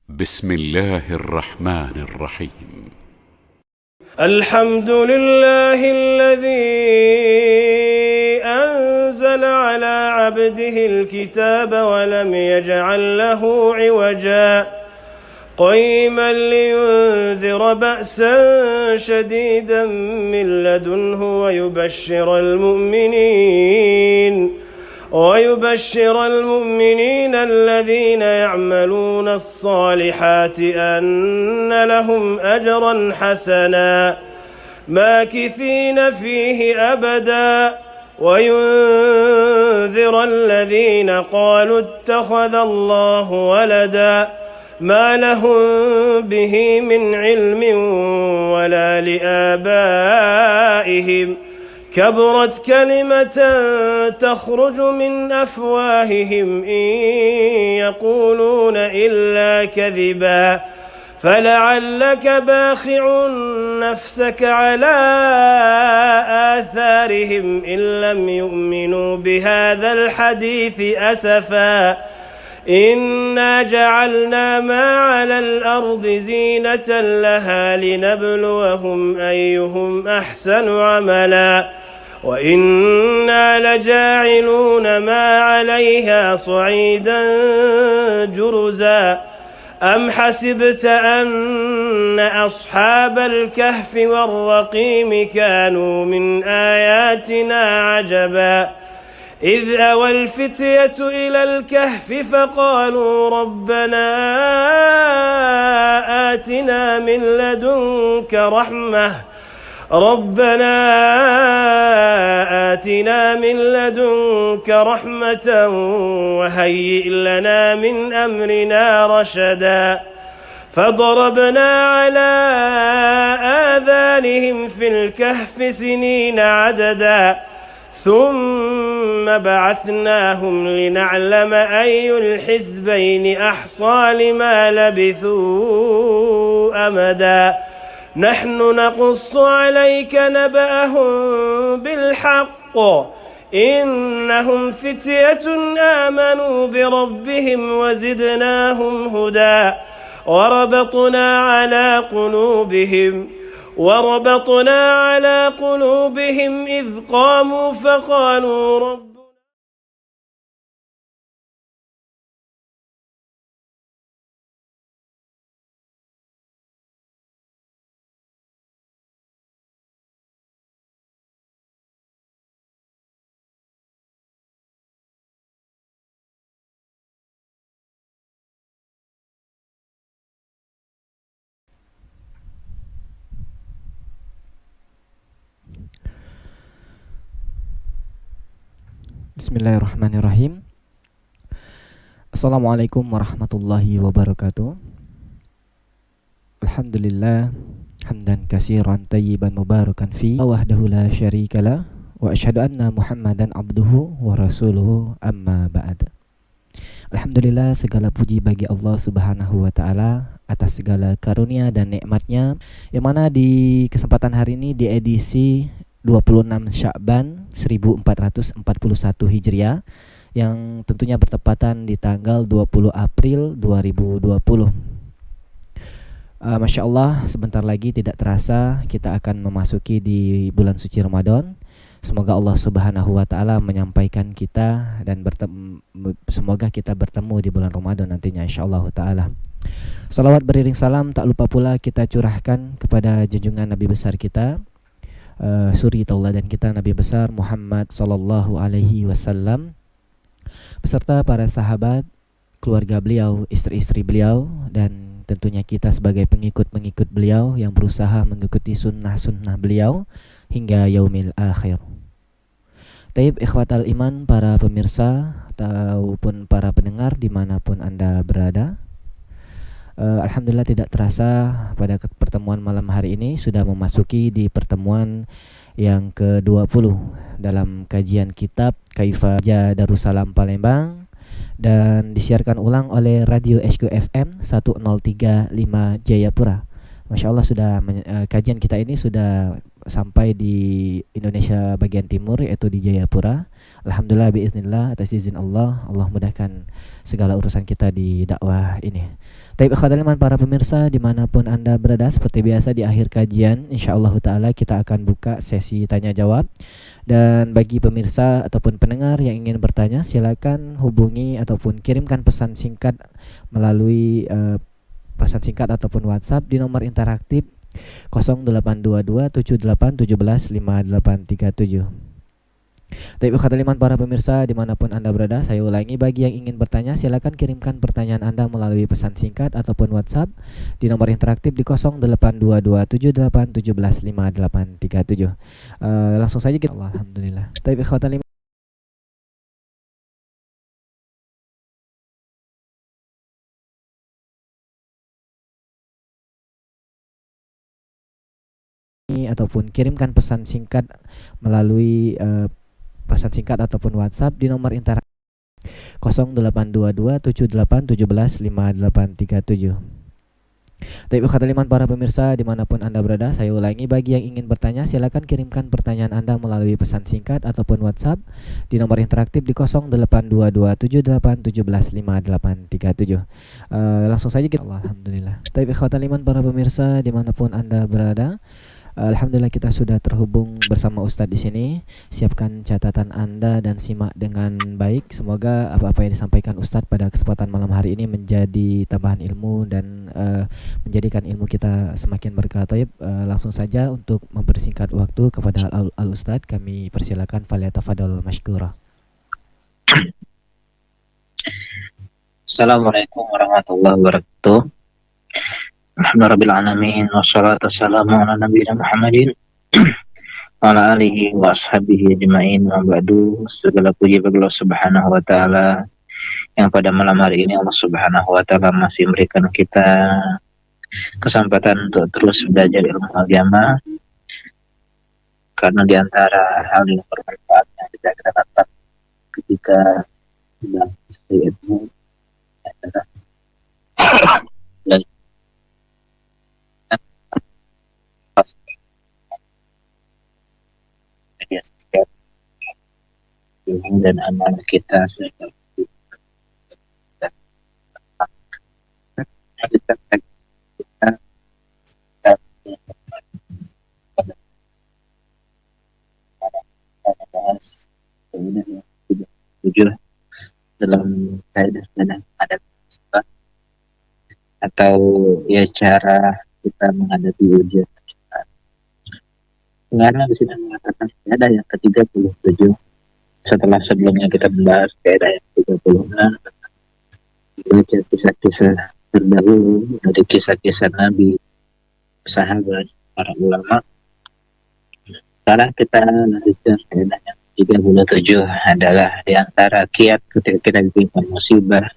بسم الله الرحمن الرحيم. الحمد لله الذي أنزل على عبده الكتاب ولم يجعل له عوجا قيما لينذر بأسا شديدا من لدنه ويبشر المؤمنين الذين يعملون الصالحات أن لهم أجرا حسنا ماكثين فيه أبدا وينذر الذين قالوا اتخذ الله ولدا ما لهم به من علم ولا لآبائهم كبرت كلمة تخرج من أفواههم إن يقولون إلا كذبا فلعلك باخع نفسك على آثارهم إن لم يؤمنوا بهذا الحديث أسفا إنا جعلنا ما على الأرض زينة لها لنبلوهم أيهم أحسن عملا وإنا لجاعلون ما عليها صعيدا جرزا أم حسبت أن أصحاب الكهف والرقيم كانوا من آياتنا عجبا إذ أوى الفتية إلى الكهف فقالوا ربنا آتنا من لدنك رحمة وهيئ لنا من أمرنا رشدا فضربنا على آذانهم في الكهف سنين عددا ثم بعثناهم لنعلم أي الحزبين أحصى لما لبثوا أمدا نحن نقص عليك نبأهم بالحق إنهم فتية آمنوا بربهم وزدناهم هدى وربطنا على قلوبهم إذ قاموا فقالوا رب Bismillahirrahmanirrahim. Assalamualaikum warahmatullahi wabarakatuh. Alhamdulillah hamdan katsiran tayyiban mubarakan fi wahdahu la syarikalah wa asyhadu anna Muhammadan abduhu wa rasuluhu amma ba'd. Alhamdulillah, segala puji bagi Allah Subhanahu wa taala atas segala karunia dan nikmatnya, yang mana di kesempatan hari ini di edisi 26 Sya'ban 1441 Hijriah yang tentunya bertepatan di tanggal 20 April 2020. Masya Allah, sebentar lagi tidak terasa kita akan memasuki di bulan suci Ramadan. Semoga Allah Subhanahu wa taala menyampaikan kita dan semoga kita bertemu di bulan Ramadan nantinya insyaallah taala. Salawat beriring salam tak lupa pula kita curahkan kepada junjungan Nabi besar kita, suri tauladan kita, Nabi besar Muhammad sallallahu alaihi wasallam, beserta para sahabat, keluarga beliau, istri-istri beliau, dan tentunya kita sebagai pengikut-pengikut beliau yang berusaha mengikuti sunnah-sunnah beliau hingga yaumil akhir. Taib ikhwatal iman, para pemirsa ataupun para pendengar dimanapun Anda berada, Alhamdulillah tidak terasa pada pertemuan malam hari ini sudah memasuki di pertemuan yang ke-20 dalam kajian kitab Kaifa Darussalam Palembang, dan disiarkan ulang oleh Radio HQ FM 1035 Jayapura. Masya Allah, kajian kita ini sudah sampai di Indonesia bagian timur, yaitu di Jayapura. Alhamdulillah biiznillah, atas izin Allah mudahkan segala urusan kita di dakwah ini. Taib ikhwatal iman para pemirsa dimanapun Anda berada, seperti biasa di akhir kajian insyaallah taala kita akan buka sesi tanya jawab. Dan bagi pemirsa ataupun pendengar yang ingin bertanya, silakan hubungi ataupun kirimkan pesan singkat melalui pesan singkat ataupun WhatsApp di nomor interaktif 0822 78 17 5837. Tapi iman para pemirsa dimanapun Anda berada, saya ulangi, bagi yang ingin bertanya silakan kirimkan pertanyaan Anda melalui pesan singkat ataupun WhatsApp di nomor interaktif di 082278175837. Langsung saja kita. Alhamdulillah. Tapi iman ataupun kirimkan pesan singkat melalui pesan singkat ataupun WhatsApp di nomor interaktif 0822 78 17 5837. Tapi iman para pemirsa dimanapun Anda berada, saya ulangi, bagi yang ingin bertanya silakan kirimkan pertanyaan Anda melalui pesan singkat ataupun WhatsApp di nomor interaktif di 0822 78 17 5837. Langsung saja kita. Alhamdulillah. Tapi iman para pemirsa dimanapun Anda berada, alhamdulillah kita sudah terhubung bersama Ustadz di sini. Siapkan catatan Anda dan simak dengan baik. Semoga apa-apa yang disampaikan Ustadz pada kesempatan malam hari ini menjadi tambahan ilmu dan menjadikan ilmu kita semakin berkah. Langsung saja untuk mempersingkat waktu kepada Al-Ustadz, kami persilakan, falyatafadhal mashkura. Assalamualaikum warahmatullahi wabarakatuh. Alhamdulillahirrahmanirrahim. Wassalatu wassalamu ala nabiyina Muhammadin wa ala alihi wa ashabihi ajma'in, wa ba'du. Segala puji bagi Allah Subhanahu wa taala yang pada malam hari ini Allah Subhanahu wa taala masih memberikan kita kesempatan untuk terus belajar ilmu agama, karena di antara hal yang bermanfaat yang kita dapat ketika sedang ilmu adalah dan amal kita dalam kaidah dan adab atau ya cara kita menghadapi ujian. Karena di sini mengatakan ada yang ke-37 setelah sebelumnya kita membahas kaidah yang 36, baca kisah-kisah terdahulu dari kisah-kisah Nabi, sahabat, para ulama. Sekarang kita lanjutkan kaidah yang 37 adalah di antara kiat ketika kita ditimpa musibah,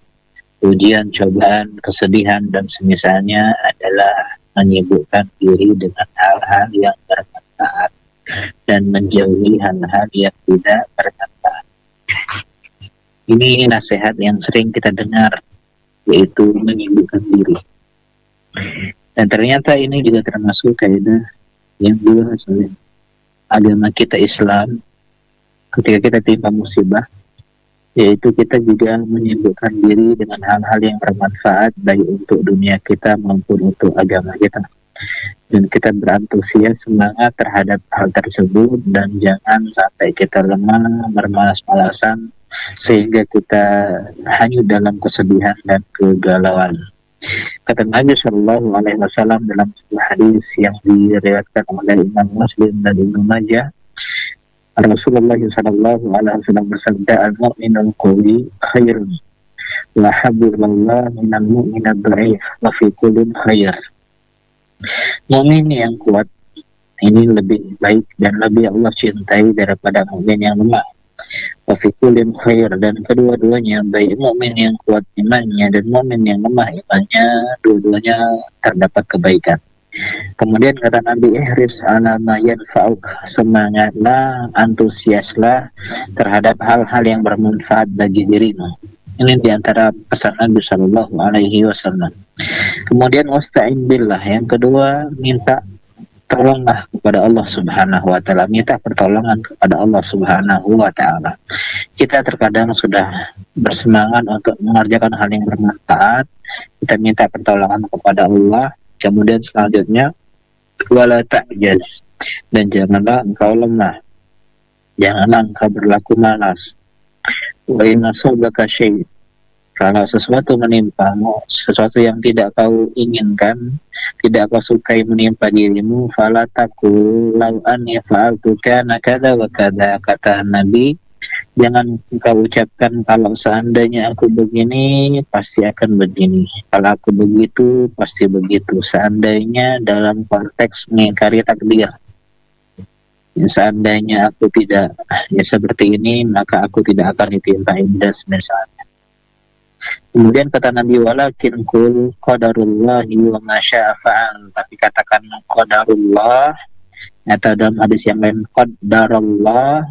ujian, cobaan, kesedihan dan semisalnya adalah menyibukkan diri dengan hal-hal yang bermanfaat dan menjauhi hal-hal yang tidak bermanfaat. Ini nasihat yang sering kita dengar, yaitu menyibukkan diri. Dan ternyata ini juga termasuk kaidah yang dibahas oleh agama kita Islam ketika kita timpa musibah, yaitu kita juga menyibukkan diri dengan hal-hal yang bermanfaat baik untuk dunia kita maupun untuk agama kita. Dan kita berantusias semangat terhadap hal tersebut dan jangan sampai kita lemah, bermalas-malasan sehingga kita hanyut dalam kesedihan dan kegalauan. Kata Nabi Shallallahu Alaihi Wasallam dalam sebuah hadis yang diriwayatkan oleh Imam Muslim dan Ibnu Majah, Rasulullah Shallallahu Alaihi Wasallam bersabda, "Al-mu'minul qawi khairun wa habibullah minal mu'minad dha'if wa fi kullin khair." Mukmin yang kuat ini lebih baik dan lebih Allah cintai daripada mukmin yang lemah. Wa fi kullin khair, dan kedua-duanya, baik mukmin yang kuat imannya dan mukmin yang lemah imannya, dua-duanya terdapat kebaikan. Kemudian kata Nabi, ihris ala ma yanfa'uk, semangatlah, antusiaslah terhadap hal-hal yang bermanfaat bagi dirimu. Ini diantara pesan Nabi Shallallahu Alaihi Wasallam. Kemudian wasta'in billah, yang kedua minta tolonglah kepada Allah Subhanahu wa taala, minta pertolongan kepada Allah Subhanahu wa taala. Kita terkadang sudah bersemangat untuk mengerjakan hal yang bermanfaat, kita minta pertolongan kepada Allah, kemudian selanjutnya wala ta'jaz, dan janganlah engkau lemah, janganlah engkau berlaku malas. Wa inna sabaka syai', kalau sesuatu menimpamu, sesuatu yang tidak kau inginkan, tidak kau sukai menimpa dirimu, fala taqul law anni fa'altu kana kada wa kada, kata Nabi, jangan engkau ucapkan kalau seandainya aku begini pasti akan begini, kalau aku begitu pasti begitu. Seandainya dalam konteks mengingkari takdir, seandainya aku tidak seperti ini, maka aku tidak akan ditimpa iblis misalnya. Kemudian kata Nabi, walakin kul qadarullahi wa ma syaa fa'al, tapi katakan qadarullah, atau dalam hadis yang lain qadarullah,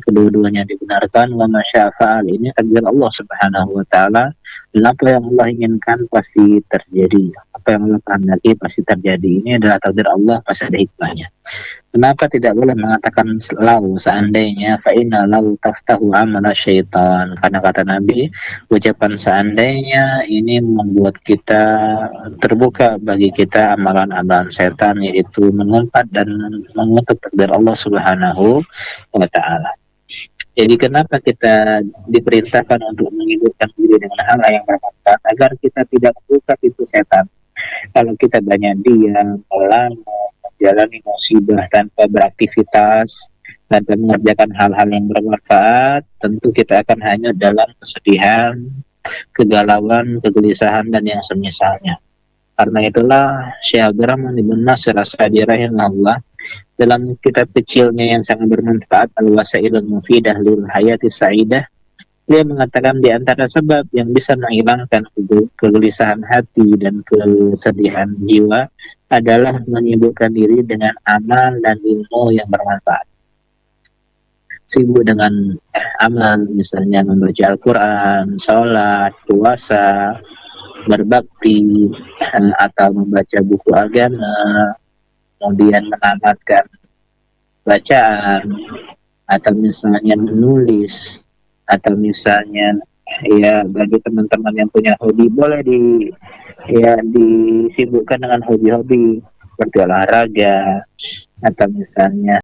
kedua-duanya dibenarkan, wa ma syaa fa'al, ini takdir Allah Subhanahu wa taala, dan apa yang Allah inginkan pasti terjadi, apa yang Allah kehendaki pasti terjadi. Ini adalah takdir Allah, pasti ada hikmahnya. Kenapa tidak boleh mengatakan lau, seandainya, fa inna lau taftahu amala syaitan, karena kata Nabi, ucapan seandainya ini membuat kita terbuka bagi kita amalan-amalan setan, yaitu mengumpat dan mengutuk takdir Allah Subhanahu wa taala. Jadi kenapa kita diperintahkan untuk menghidupkan diri dengan hal yang bermanfaat, agar kita tidak membuka pintu setan. Kalau kita banyak diam, menjalani musibah tanpa beraktivitas, tanpa mengerjakan hal-hal yang bermanfaat, tentu kita akan hanya dalam kesedihan, kegalauan, kegelisahan, dan yang semisalnya. Karena itulah Syekh Abdurrahman bin Nasir As-Sa'di rahimahullah dalam kitab kecilnya yang sangat bermanfaat, Al-Wasailul Mufidah lil Hayati Sa'idah, dia mengatakan di antara sebab yang bisa menghilangkan kegelisahan hati dan kesedihan jiwa adalah menyibukkan diri dengan amal dan ilmu yang bermanfaat. Sibuk dengan amal, misalnya membaca Al-Quran, sholat, puasa, berbakti, atau membaca buku agama, kemudian menamatkan bacaan, atau misalnya menulis, atau misalnya ya bagi teman-teman yang punya hobi, boleh disibukkan dengan hobi-hobi seperti olahraga, atau misalnya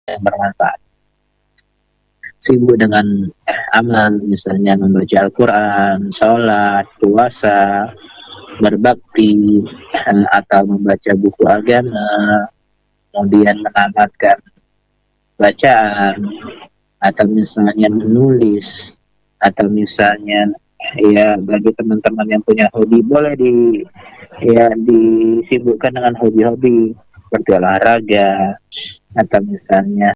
yang bermanfaat. Sibuk dengan amal, misalnya membaca Al-Quran, sholat, puasa, berbakti, atau membaca buku agama, kemudian menamatkan bacaan, atau misalnya menulis, atau misalnya ya bagi teman-teman yang punya hobi, boleh disibukkan dengan hobi-hobi seperti olahraga, atau misalnya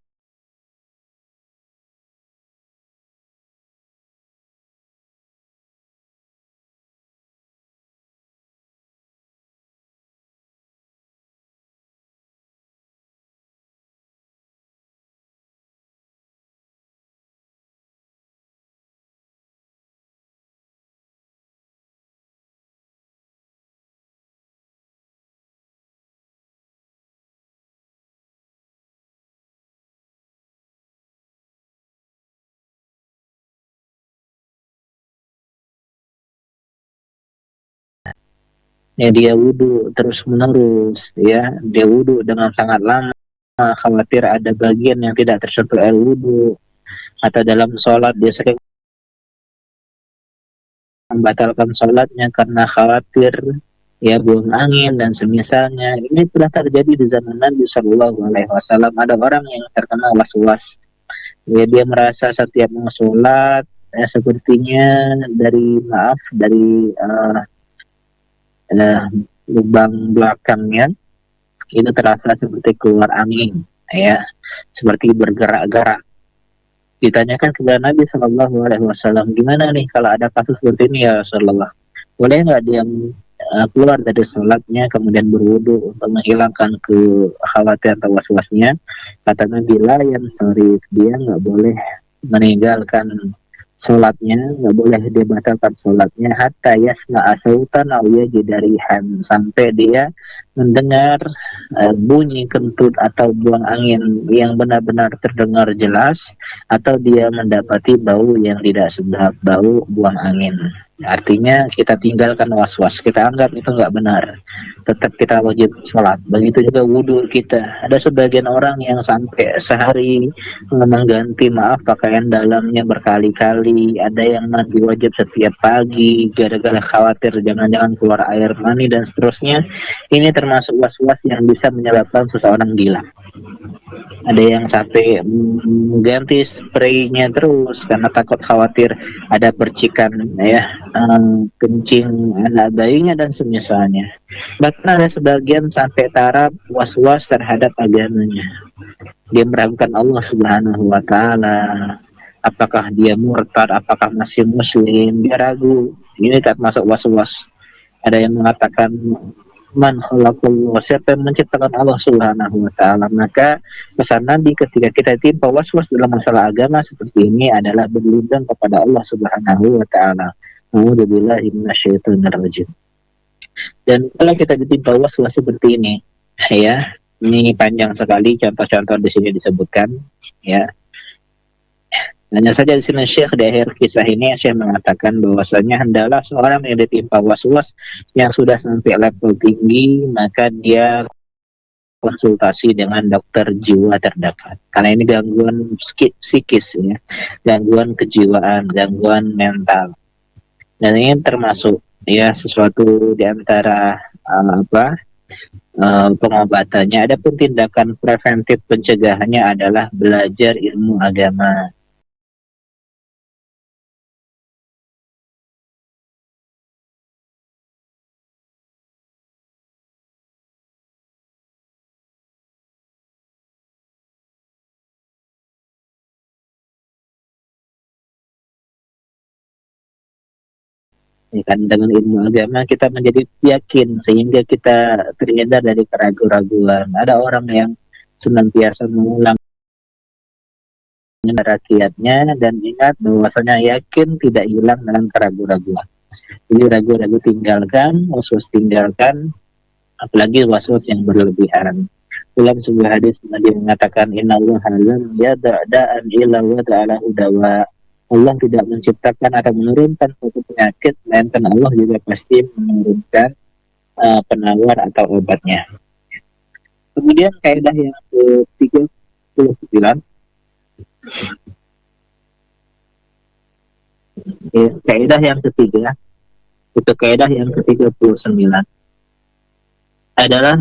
ya dia wudhu terus menerus, ya dia wudhu dengan sangat lama, khawatir ada bagian yang tidak tersentuh air wudhu, atau dalam sholat dia sering membatalkan sholatnya karena khawatir ya buang angin dan semisalnya. Ini telah terjadi di zaman Nabi Shallallahu Alaihi Wasallam. Ada orang yang terkena was-was, ya dia merasa setiap mau sholat sepertinya dari lubang belakangnya itu terasa seperti keluar angin, ya seperti bergerak-gerak. Ditanyakan kepada Nabi Shallallahu Alaihi Wasallam, gimana nih kalau ada kasus seperti ini ya Rasulullah? Boleh nggak dia keluar dari sholatnya kemudian berwudu untuk menghilangkan kekhawatiran atau was-wasnya? Kata Nabi, la yang sorry, dia nggak boleh meninggalkan sholatnya, nggak boleh dia batalkan sholatnya hatta yasma'a sautan aw yajidarihan, sampai dia mendengar bunyi kentut atau buang angin yang benar-benar terdengar jelas, atau dia mendapati bau yang tidak sedap, bau buang angin. Artinya kita tinggalkan was-was, kita anggap itu nggak benar, tetap kita wajib sholat. Begitu juga wudhu kita. Ada sebagian orang yang sampai sehari mengganti pakaian dalamnya berkali-kali. Ada yang mandi wajib setiap pagi gara-gara khawatir jangan-jangan keluar air mani dan seterusnya. Ini termasuk was-was yang bisa menyebabkan seseorang gila. Ada yang sampai mengganti spraynya terus karena takut khawatir ada percikan ya, kencing anak bayinya dan semisalnya. Bahkan ada sebagian sampai taraf was-was terhadap agamanya. Dia meragukan Allah Subhanahu wa taala. Apakah dia murtad, apakah masih muslim? Dia ragu. Ini termasuk was-was. Ada yang mengatakan man khalaqallah, siapa yang menciptakan Allah Subhanahu wa taala. Maka pesan Nabi ketika kita timpa was-was dalam masalah agama seperti ini adalah berlindung kepada Allah Subhanahu wa taala. A'udzubillahi minasyaitonir rajim. Dan kalau kita ditimpa was-was seperti ini, ya, ini panjang sekali contoh-contoh di sini disebutkan, ya. Hanya saja di sini Syekh di akhir kisah ini Syekh mengatakan bahwasanya hendaklah seorang yang ditimpa was-was yang sudah sampai level tinggi, maka dia konsultasi dengan dokter jiwa terdekat. Karena ini gangguan psikis ya, gangguan kejiwaan, gangguan mental. Dan ini termasuk ya sesuatu di antara pengobatannya. Adapun tindakan preventif pencegahannya adalah belajar ilmu agama. Ya kan, dengan ilmu agama kita menjadi yakin sehingga kita terhindar dari keraguan-raguan. Ada orang yang senantiasa mengulang rakyatnya dan ingat bahwasanya yakin tidak hilang dengan keraguan-raguan. Jadi ragu-ragu tinggalkan, was-was tinggalkan, apalagi was-was yang berlebihan. Dalam sebuah hadis Nabi mengatakan innallaha lam yada'an illa wa ta'ala dawa. Allah tidak menciptakan atau menurunkan suatu penyakit, melainkan Allah juga pasti menurunkan penawar atau obatnya. Kemudian kaidah yang ke-39, kaidah yang ketiga, itu kaidah yang ke-39 adalah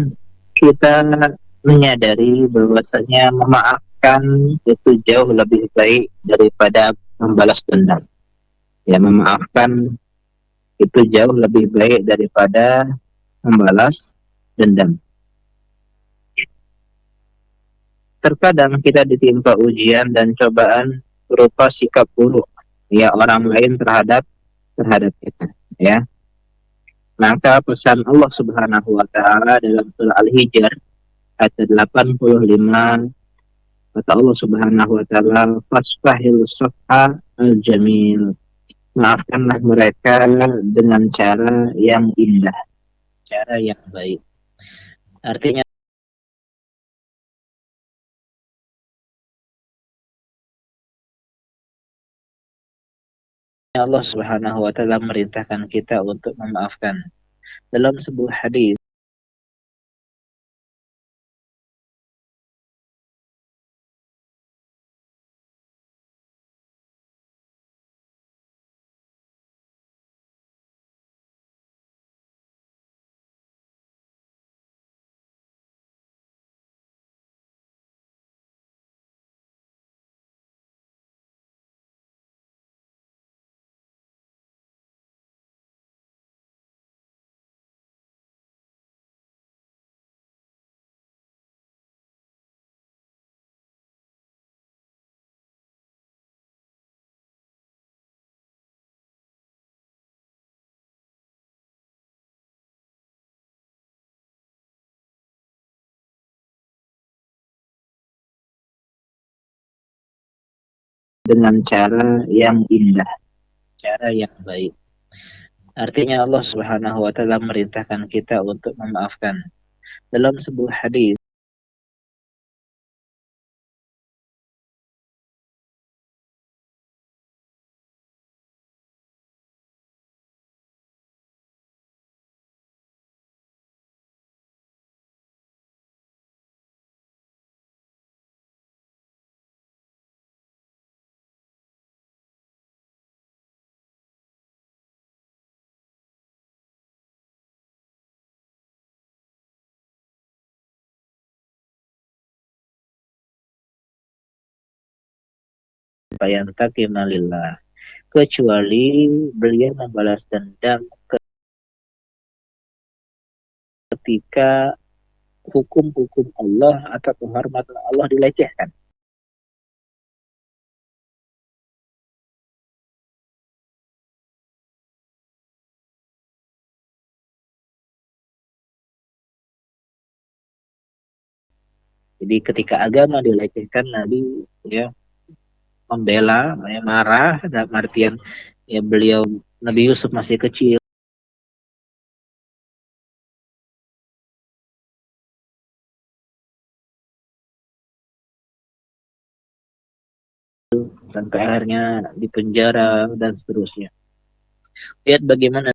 kita menyadari bahwasanya memaafkan itu jauh lebih baik daripada membalas dendam. Ya, memaafkan itu jauh lebih baik daripada membalas dendam. Terkadang kita ditimpa ujian dan cobaan berupa sikap buruk ya orang lain terhadap kita, ya. Maka pesan Allah Subhanahu wa taala dalam surah Al-Hijr ayat 85, kata Allah Subhanahu wa taala, fasfahil safha al-jamil. Maafkanlah mereka dengan cara yang indah, cara yang baik. Artinya Allah Subhanahu wa taala merintahkan kita untuk memaafkan. Dalam sebuah hadis dengan cara yang indah, cara yang baik. Artinya Allah Subhanahu wa taala merintahkan kita untuk memaafkan. Dalam sebuah hadis bayantaki malillah, kecuali beliau membalas dendam ketika hukum-hukum Allah atau kehormatan Allah dilecehkan. Jadi ketika agama dilecehkan, Nabi ya membela, ya, marah dalam artian ya beliau Nabi Yusuf masih kecil, sampai akhirnya dipenjara dan seterusnya. Lihat bagaimana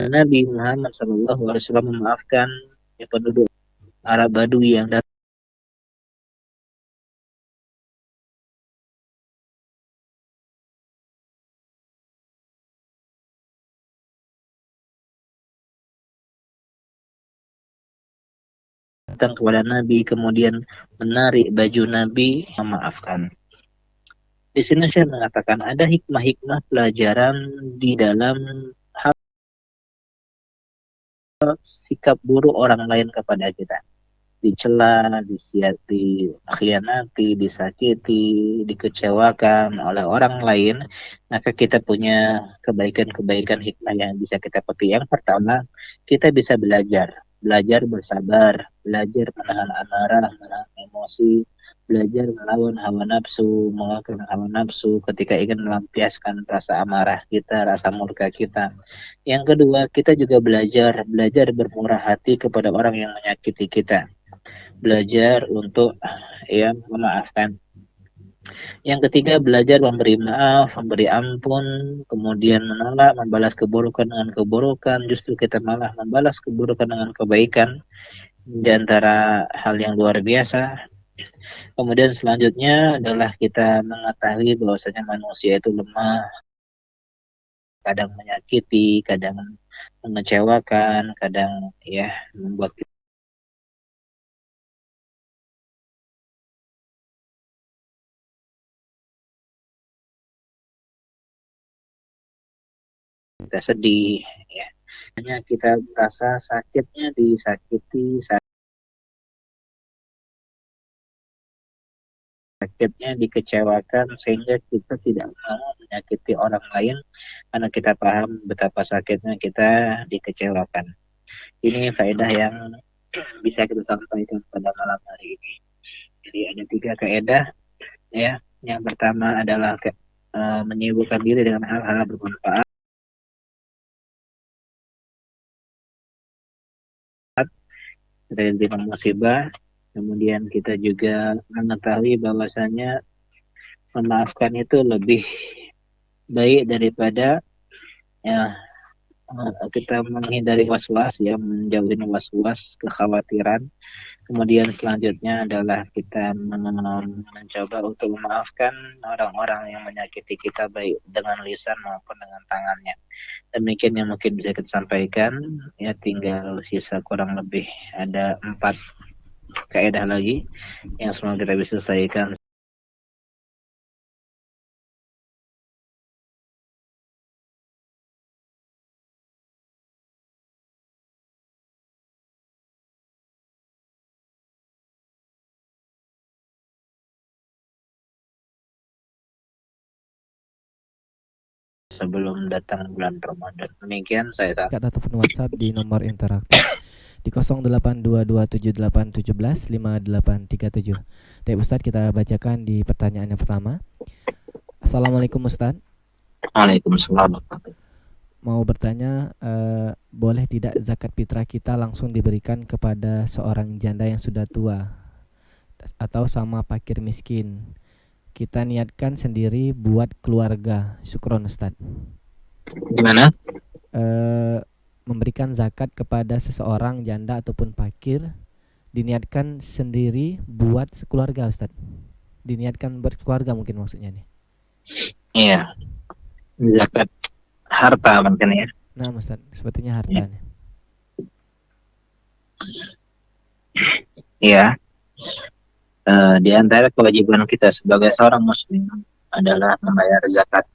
Nabi Muhammad SAW memaafkan ya, penduduk Arab Badui yang datang kepada Nabi, kemudian menarik baju Nabi, memaafkan. Di sini saya mengatakan ada hikmah-hikmah pelajaran di dalam hal sikap buruk orang lain kepada kita. Dicela, dikhianati, disakiti, dikecewakan oleh orang lain, maka kita punya kebaikan-kebaikan hikmah yang bisa kita petik. Yang pertama, kita bisa belajar bersabar, belajar menahan amarah, menahan emosi, belajar melawan hawa nafsu, mengalahkan hawa nafsu ketika ingin melampiaskan rasa amarah kita, rasa murka kita. Yang kedua, kita juga belajar bermurah hati kepada orang yang menyakiti kita, belajar untuk ya memaafkan. Yang ketiga, belajar memberi maaf, memberi ampun, kemudian menolak membalas keburukan dengan keburukan, justru kita malah membalas keburukan dengan kebaikan, di antara hal yang luar biasa. Kemudian selanjutnya adalah kita mengetahui bahwasanya manusia itu lemah, kadang menyakiti, kadang mengecewakan, kadang ya membuat kita sedih, ya. Hanya kita merasa sakitnya disakiti, sakitnya dikecewakan, sehingga kita tidak mau menyakiti orang lain karena kita paham betapa sakitnya kita dikecewakan. Ini faedah yang bisa kita sampaikan pada malam hari ini. Jadi ada 3 faedah, ya. Yang pertama adalah menyibukkan diri dengan hal-hal bermanfaat dari musibah. Kemudian kita juga mengetahui bahwasanya memaafkan itu lebih baik daripada ya kita menghindari was-was, ya, menjauhi was-was, kekhawatiran. Kemudian selanjutnya adalah kita mencoba untuk memaafkan orang-orang yang menyakiti kita, baik dengan lisan maupun dengan tangannya. Demikian yang mungkin bisa kita sampaikan, ya. Tinggal sisa kurang lebih ada 4 kaidah lagi yang semoga kita bisa selesaikan. sebelum datang bulan Ramadan. Demikian saya tak. Kata telepon WhatsApp di nomor interaktif di 082278115837. Baik Ustadz, kita bacakan di pertanyaan yang pertama. Assalamualaikum Ustadz. Waalaikumsalam. Mau bertanya, boleh tidak zakat fitrah kita langsung diberikan kepada seorang janda yang sudah tua atau sama fakir miskin? Kita niatkan sendiri buat keluarga. Syukron Ustaz. Gimana? Memberikan zakat kepada seseorang janda ataupun fakir diniatkan sendiri buat sekeluarga Ustaz. Diniatkan buat keluarga mungkin maksudnya nih. Iya. Zakat harta mungkin ya. Nah Ustaz, sepertinya hartanya. Iya. Di antara kewajiban kita sebagai seorang muslim adalah membayar zakat.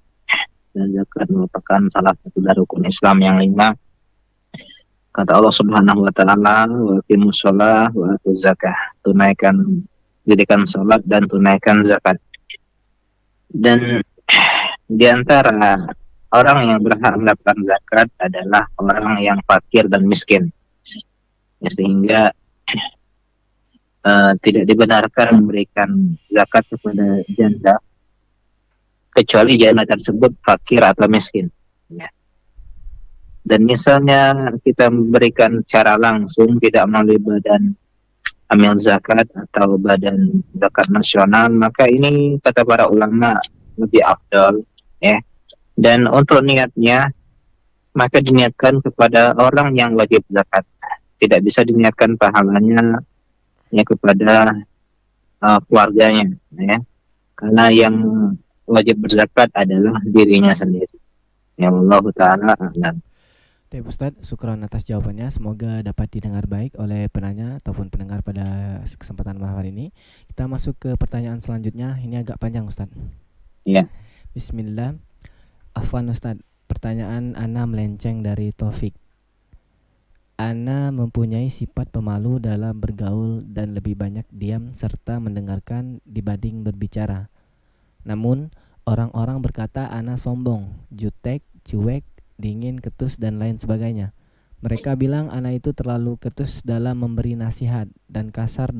Dan zakat merupakan salah satu dari rukun Islam yang 5. Kata Allah Subhanahu wa taala, "Wa aqimus shalah wa atuz zakah." Tunaikan, dirikan salat dan tunaikan zakat. Dan di antara orang yang berhak mendapatkan zakat adalah orang yang fakir dan miskin. Ya, sehingga tidak dibenarkan memberikan zakat kepada janda kecuali janda tersebut fakir atau miskin. Ya. Dan misalnya kita memberikan secara langsung tidak melalui badan amil zakat atau badan zakat nasional, maka ini kata para ulama lebih afdal, ya. Dan untuk niatnya maka diniatkan kepada orang yang wajib zakat. Tidak bisa diniatkan pahalanya ya kepada keluarganya, ya. Karena yang wajib berzakat adalah dirinya sendiri. Ya Allah Ta'ala a'lam. Baik Ustaz, syukran atas jawabannya. Semoga dapat didengar baik oleh penanya ataupun pendengar pada kesempatan malam hari ini. Kita masuk ke pertanyaan selanjutnya. Ini agak panjang Ustaz. Ya. Bismillah. Afwan Ustaz, pertanyaan Ana melenceng dari Taufik. Ana mempunyai sifat pemalu dalam bergaul dan lebih banyak diam serta mendengarkan dibanding berbicara. Namun, orang-orang berkata Ana sombong, jutek, cuek, dingin, ketus, dan lain sebagainya. Mereka bilang Ana itu terlalu ketus dalam memberi nasihat dan kasar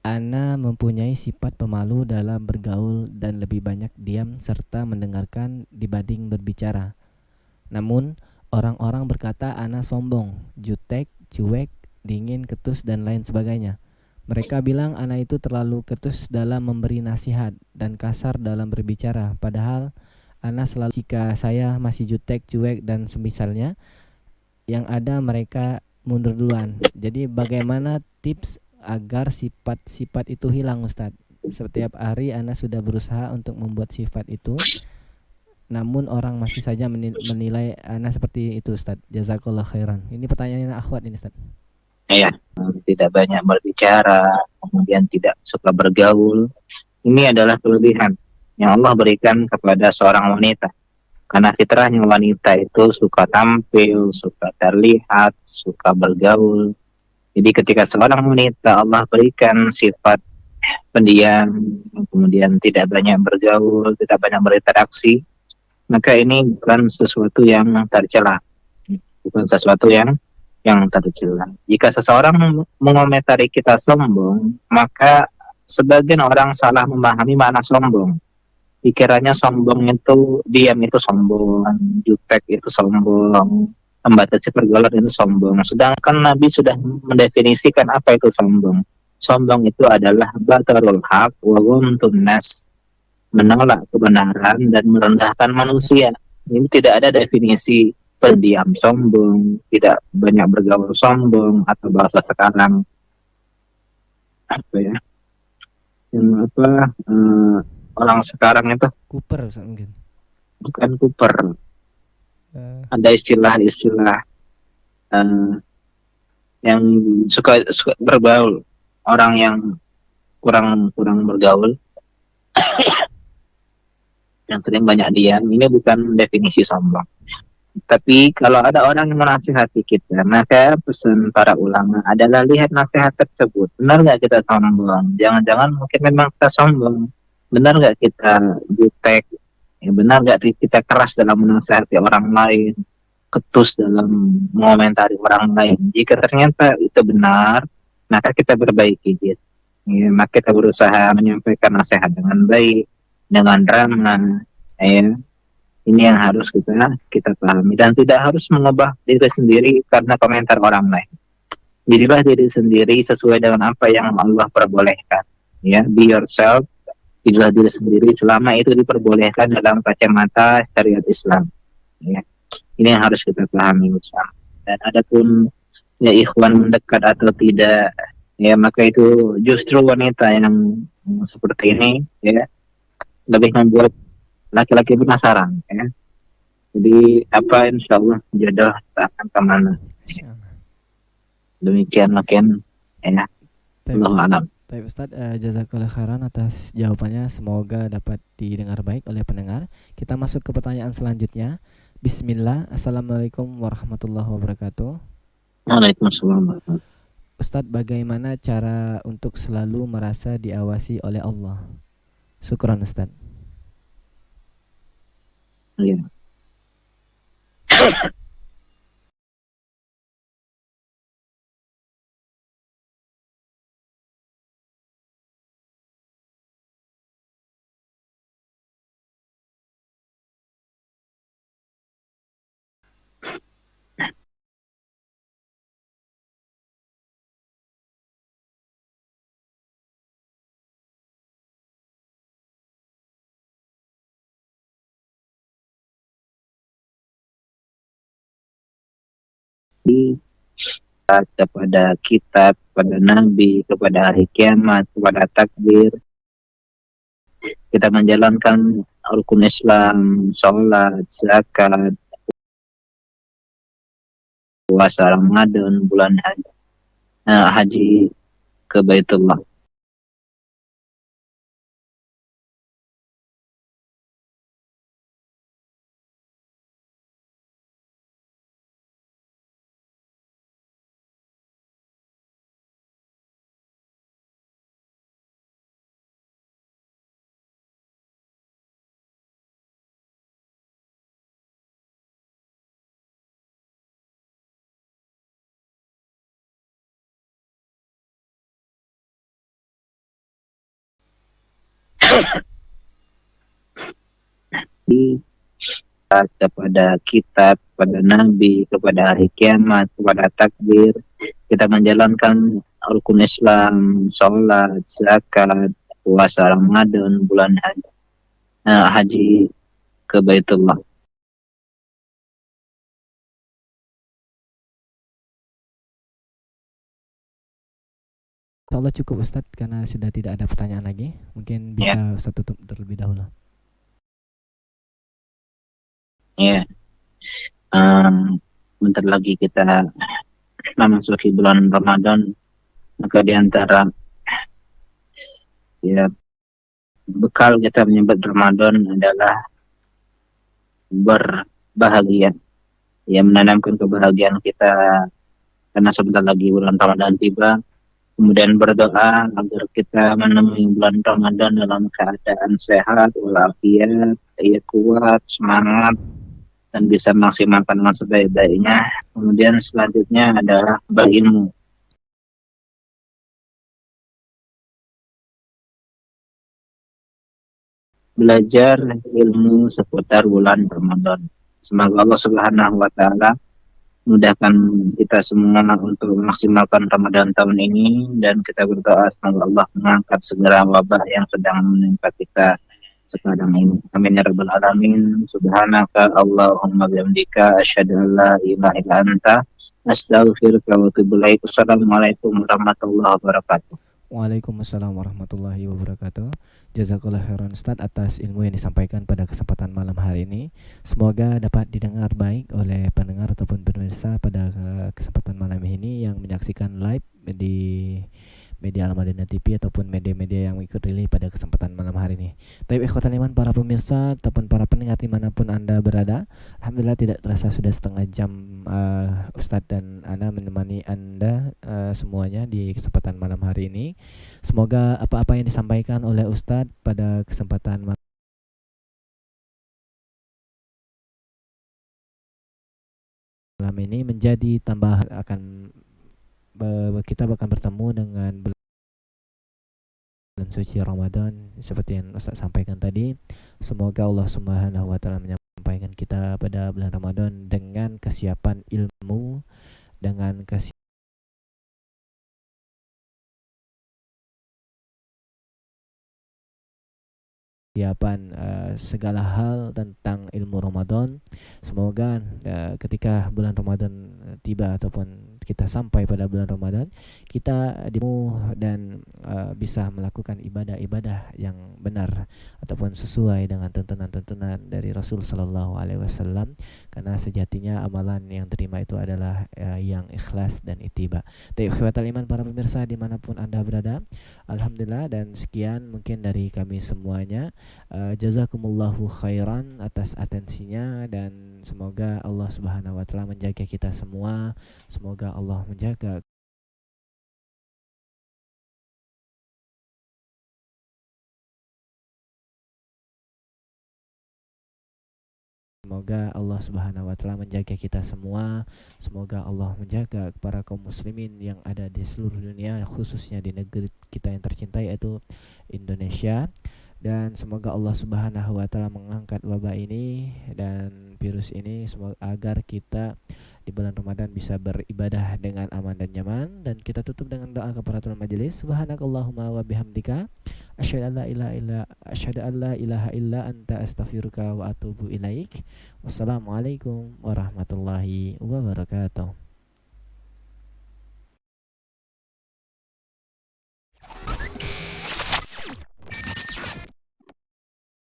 Ana mempunyai sifat pemalu dalam bergaul dan lebih banyak diam serta mendengarkan dibanding berbicara. Namun, orang-orang berkata Ana sombong, jutek, cuek, dingin, ketus, dan lain sebagainya. Mereka bilang Ana itu terlalu ketus dalam memberi nasihat dan kasar dalam berbicara. Padahal Ana selalu, jika saya masih jutek, cuek, dan semisalnya, yang ada mereka mundur duluan. Jadi bagaimana tips agar sifat-sifat itu hilang Ustaz? Setiap hari Ana sudah berusaha untuk membuat sifat itu, namun orang masih saja menilai Ana seperti itu Ustaz. Jazakallah khairan. Ini pertanyaannya akhwat ini Ustaz. Ya, tidak banyak berbicara, kemudian tidak suka bergaul. Ini adalah kelebihan yang Allah berikan kepada seorang wanita. Karena fitrahnya wanita itu suka tampil, suka terlihat, suka bergaul. Jadi ketika seorang wanita Allah berikan sifat pendiam, kemudian tidak banyak bergaul, tidak banyak berinteraksi, maka ini bukan sesuatu yang tercela. Bukan sesuatu yang tercela. Jika seseorang mengomentari kita sombong, maka sebagian orang salah memahami makna sombong. Pikirannya sombong itu, diam itu sombong, jutek itu sombong, membatasi pergaulan itu sombong. Sedangkan Nabi sudah mendefinisikan apa itu sombong. Sombong itu adalah batarul haq wa ghamtun nas, menolak kebenaran dan merendahkan manusia. Ini tidak ada definisi pendiam sombong, tidak banyak bergaul sombong, atau bahasa sekarang apa ya? Yang apa? Orang sekarang itu Kuper mungkin. Bukan kuper. Ada istilah-istilah yang suka bergaul, orang yang kurang bergaul, yang sering banyak diam. Ini bukan definisi sombong. Tapi kalau ada orang yang menasihati kita, maka pesan para ulama adalah lihat nasihat tersebut. Benar nggak kita sombong? Jangan-jangan mungkin memang kita sombong. Benar nggak kita jutek? Ya, benar nggak kita keras dalam menasihati orang lain? Ketus dalam mengomentari orang lain? Jika ternyata itu benar, maka kita perbaiki gitu. Ya, maka kita berusaha menyampaikan nasihat dengan baik, dengan ramah. Ya, ini yang harus kita pahami, dan tidak harus mengubah diri sendiri karena komentar orang lain. Jadilah diri sendiri sesuai dengan apa yang Allah perbolehkan. Ya, be yourself. Jadilah diri sendiri selama itu diperbolehkan dalam kacamata syariat Islam. Ya, ini yang harus kita pahami bersama. Dan adapun ya ikhwan mendekat atau tidak, ya maka itu justru wanita yang seperti ini ya lebih membuat laki-laki penasaran ya. Jadi apa insya Allah jodoh tak akan kemana. Demikian mungkin ya. Allah alam. Baik Ustaz, jazakallah khairan atas jawabannya. Semoga dapat didengar baik oleh pendengar. Kita masuk ke pertanyaan selanjutnya. Bismillah. Assalamualaikum warahmatullahi wabarakatuh. Waalaikumsalam. Ustaz, bagaimana cara untuk selalu merasa diawasi oleh Allah? Syukran Ustaz. Ya. Kepada kitab, kepada nabi, kepada hari kiamat, kepada takdir. Kita menjalankan rukun Islam, sholat, zakat, puasa Ramadan, bulan haji ke Baitullah. Kepada kitab, kepada nabi, kepada hari kiamat, kepada takdir. Kita menjalankan rukun Islam, sholat, zakat, puasa Ramadan, bulan haji ke Baitullah. Insyaallah cukup Ustadz, karena sudah tidak ada pertanyaan lagi. Mungkin bisa Ustadz tutup terlebih dahulu. Ya, bentar lagi kita memasuki bulan Ramadan, maka di antara ya bekal kita menyambut Ramadan adalah berbahagia, ya menanamkan kebahagiaan kita karena sebentar lagi bulan Ramadan tiba. Kemudian berdoa agar kita menemui bulan Ramadan dalam keadaan sehat, walafiat, ya kuat, semangat, dan bisa maksimalkan dengan sebaik-baiknya. Kemudian selanjutnya adalah berilmu. Belajar ilmu seputar bulan Ramadan. Semoga Allah Subhanahu wa Ta'ala mudahkan kita semua untuk memaksimalkan Ramadan tahun ini, dan kita berdoa semoga Allah mengangkat segera wabah yang sedang menimpa kita sekarang ini. Amin ya rabbal alamin. Subhanaka Allahumma bihamdika asyhadu an la ilaha illa anta astaghfiruka wa atubu ilaik. Assalamualaikum warahmatullahi wabarakatuh. Waalaikumsalam warahmatullahi wabarakatuh. Jazakallah khairan Ustaz atas ilmu yang disampaikan pada kesempatan malam hari ini. Semoga dapat didengar baik oleh pendengar ataupun pemirsa pada kesempatan malam ini yang menyaksikan live di media di Al-Madinah TV ataupun media-media yang ikut relay pada kesempatan malam hari ini. Tapi ikhwatal iman, para pemirsa ataupun para pendengar dimanapun Anda berada, alhamdulillah tidak terasa sudah setengah jam Ustadz dan Ana menemani Anda semuanya di kesempatan malam hari ini. Semoga apa-apa yang disampaikan oleh Ustadz pada kesempatan malam ini menjadi tambahan akan kita bakal bertemu dengan bulan suci Ramadan seperti yang Ustaz sampaikan tadi. Semoga Allah Subhanahu wa taala menyampaikan kita pada bulan Ramadan dengan kesiapan ilmu, dengan kesiapan segala hal tentang ilmu Ramadan. Semoga ketika bulan Ramadan tiba ataupun kita sampai pada bulan Ramadan, kita dimu dan bisa melakukan ibadah-ibadah yang benar ataupun sesuai dengan tuntunan-tuntunan dari Rasul sallallahu alaihi wasallam, karena sejatinya amalan yang terima itu adalah yang ikhlas dan ittiba. Ikhwatal iman, para pemirsa dimanapun Anda berada, alhamdulillah, dan sekian mungkin dari kami semuanya. Jazakumullahu khairan atas atensinya, dan semoga Allah Subhanahu wa taala menjaga kita semua. Semoga Allah menjaga Semoga Allah Subhanahu wa taala menjaga kita semua. Semoga Allah menjaga para kaum muslimin yang ada di seluruh dunia, khususnya di negeri kita yang tercintai yaitu Indonesia. Dan semoga Allah Subhanahu wa taala mengangkat wabah ini dan virus ini, semoga agar kita di bulan Ramadan bisa beribadah dengan aman dan nyaman. Dan kita tutup dengan doa kafaratul majelis. Subhanakallahumma wa bihamdika asyhadu an la ilaha illa anta astaghfiruka wa atubu ilaik. Wassalamualaikum warahmatullahi wabarakatuh.